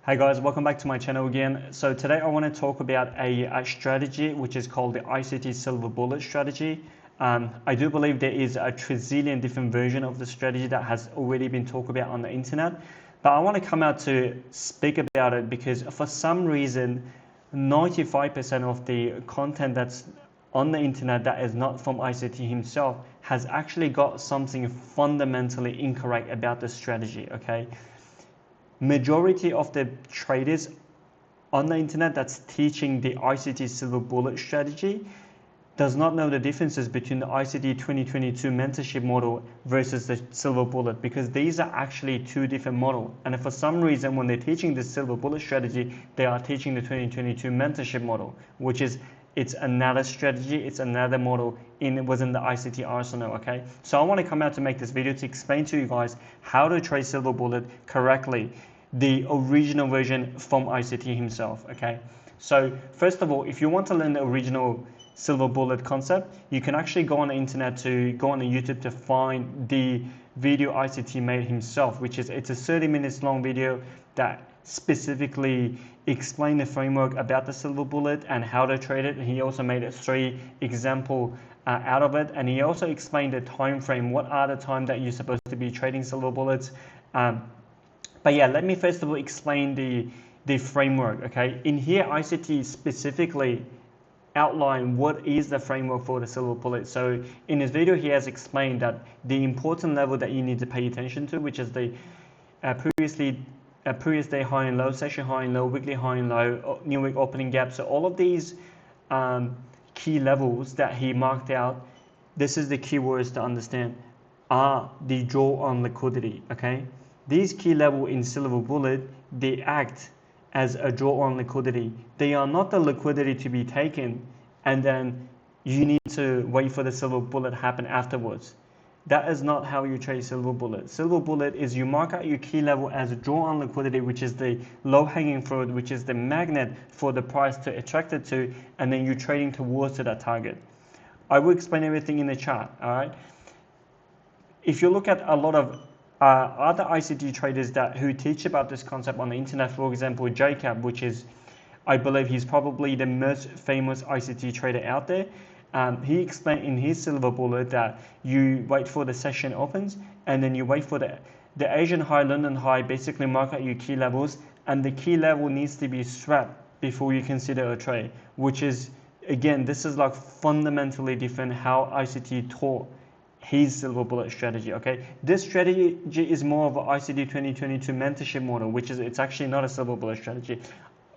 Hi guys, welcome back to my channel again. So today I want to talk about a strategy which is called the ICT silver bullet strategy. I do believe there is a trillion different version of the strategy that has already been talked about on the internet, but I want to come out to speak about it because for some reason 95% of the content that's on the internet that is not from ICT himself has actually got something fundamentally incorrect about the strategy. Okay, majority of the traders on the internet that's teaching the ICT silver bullet strategy does not know the differences between the ICT 2022 mentorship model versus the silver bullet, because these are actually two different models. And for some reason, when they're teaching the silver bullet strategy, they are teaching the 2022 mentorship model, which is it's another strategy, it's another model within the ICT arsenal. Okay, so I want to come out to make this video to explain to you guys how to trade silver bullet correctly, the original version from ICT himself. Okay, so first of all, if you want to learn the original silver bullet concept, you can actually go on the internet, to go on the YouTube to find the video ICT made himself, which is it's a 30 minutes long video that specifically explain the framework about the silver bullet and how to trade it. And he also made a 3 example out of it, and he also explained the time frame, what are the time that you're supposed to be trading silver bullets. But yeah, let me first of all explain the framework. Okay, in here ICT specifically outline what is the framework for the silver bullet. So in this video he has explained that the important level that you need to pay attention to, which is the previous day high and low, session high and low, weekly high and low, new week opening gap. So all of these key levels that he marked out, this is the keywords to understand, are the draw on liquidity. Okay, these key level in silver bullet, they act as a draw on liquidity. They are not the liquidity to be taken and then you need to wait for the silver bullet happen afterwards. That is not how you trade silver bullet. Silver bullet is you mark out your key level as a draw on liquidity, which is the low hanging fruit, which is the magnet for the price to attract it to, and then you're trading towards to that target. I will explain everything in the chart. All right, if you look at a lot of other ICT traders who teach about this concept on the internet, for example, Jacob, which is, I believe he's probably the most famous ICT trader out there. He explained in his silver bullet that you wait for the session opens and then you wait for the Asian high, London high, basically mark out your key levels, and the key level needs to be swapped before you consider a trade, which is, again, this is like fundamentally different how ICT taught his silver bullet strategy. Okay, this strategy is more of an ICT 2022 mentorship model, which is, it's actually not a silver bullet strategy.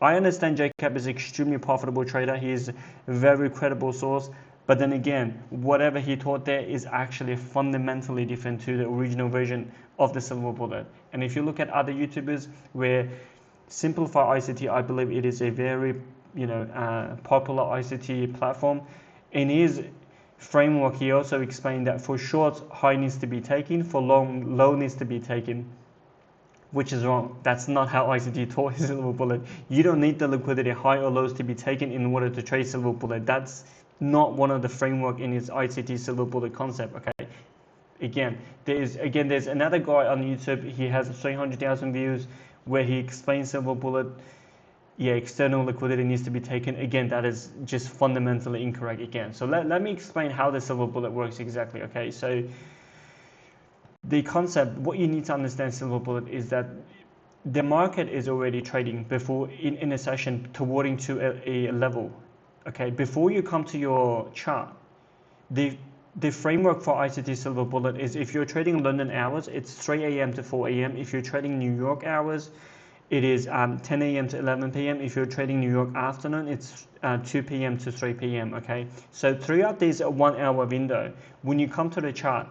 I understand Jacob is an extremely profitable trader, he is a very credible source, but then again, whatever he taught there is actually fundamentally different to the original version of the silver bullet. And if you look at other YouTubers where Simplify ICT, I believe it is a very popular ICT platform. In his framework, he also explained that for short, high needs to be taken, for long, low needs to be taken, which is wrong. That's not how ICT taught silver bullet. You don't need the liquidity high or lows to be taken in order to trade silver bullet. That's not one of the framework in his ICT silver bullet concept. Okay, again, there's another guy on YouTube. He has 300,000 views where he explains silver bullet. Yeah, external liquidity needs to be taken. Again, that is just fundamentally incorrect again. So let me explain how the silver bullet works exactly. Okay, so the concept, what you need to understand silver bullet is that the market is already trading before in a session towarding to a level. Okay, before you come to your chart, the framework for ICT silver bullet is, if you're trading London hours, it's 3 a.m. to 4 a.m. If you're trading New York hours, it is 10 a.m. to 11 p.m. If you're trading New York afternoon, it's 2 p.m. to 3 p.m. Okay, so throughout this 1 hour window, when you come to the chart,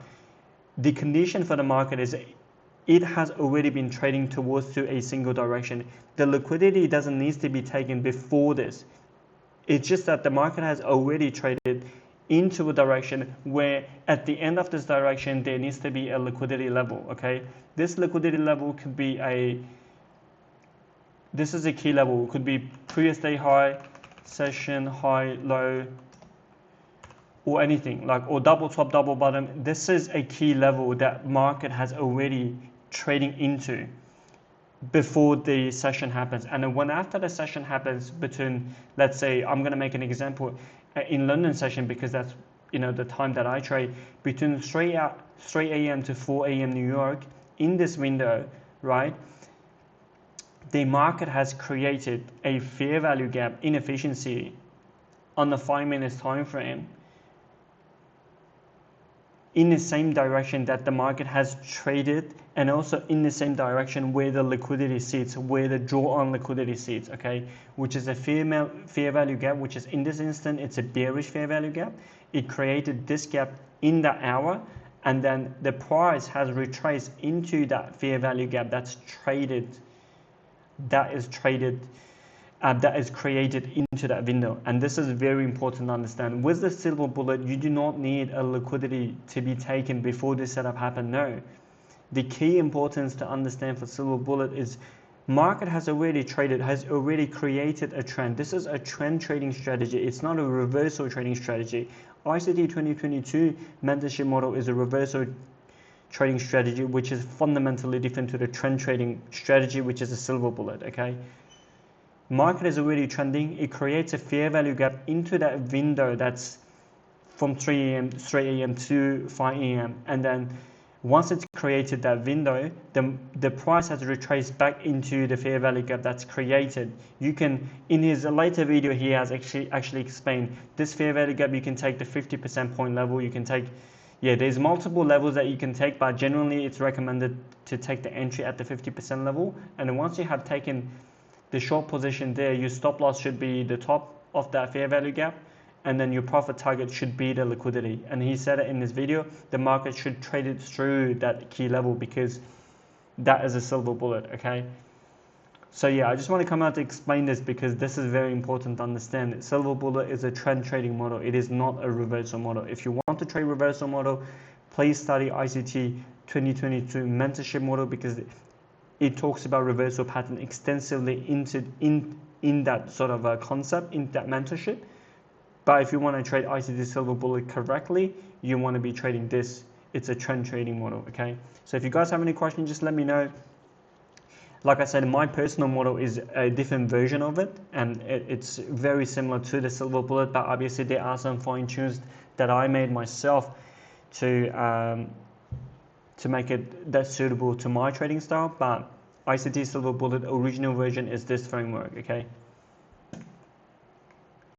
the condition for the market is it has already been trading towards to a single direction. The liquidity doesn't need to be taken before this. It's just that the market has already traded into a direction where at the end of this direction, there needs to be a liquidity level. Okay, this liquidity level could be this is a key level. It could be previous day high, session high, low, or anything like, or double top, double bottom. This is a key level that market has already trading into. before the session happens. And then when after the session happens between, let's say, I'm going to make an example in London session, because that's, the time that I trade, between 3 a.m. to 4 a.m. New York, in this window, right, the market has created a fair value gap inefficiency on the 5 minutes time frame in the same direction that the market has traded, and also in the same direction where the liquidity sits, where the draw on liquidity sits, okay, which is a fair value gap, which is, in this instant, it's a bearish fair value gap. It created this gap in that hour, and then the price has retraced into that fair value gap that is created into that window. And this is very important to understand. With the silver bullet, you do not need a liquidity to be taken before this setup happen. No, the key importance to understand for silver bullet is market has already created a trend. This is a trend trading strategy. It's not a reversal trading strategy. ICT 2022 mentorship model is a reversal trading strategy, which is fundamentally different to the trend trading strategy, which is a silver bullet. Okay, market is already trending. It creates a fair value gap into that window that's from 3 a.m. to 5 a.m. and then once it's created that window, the price has retraced back into the fair value gap that's created. You can, in his later video, he has actually explained this fair value gap. You can take the 50% point level. You can take, there's multiple levels that you can take, but generally it's recommended to take the entry at the 50% level. And then once you have taken the short position there, your stop loss should be the top of that fair value gap, and then your profit target should be the liquidity. And he said it in this video, the market should trade it through that key level, because that is a silver bullet. Okay, so I just want to come out to explain this, because this is very important to understand that silver bullet is a trend trading model. It is not a reversal model. If you want to trade reversal model, please study ICT 2022 mentorship model, because it talks about reversal pattern extensively in that sort of a concept, in that mentorship. But if you want to trade ICT silver bullet correctly, you want to be trading this. It's a trend trading model. Okay, so if you guys have any questions, just let me know. Like I said, my personal model is a different version of it, and it's very similar to the silver bullet, but obviously there are some fine tunes that I made myself to make it that suitable to my trading style. But ICT silver bullet original version is this framework. Okay.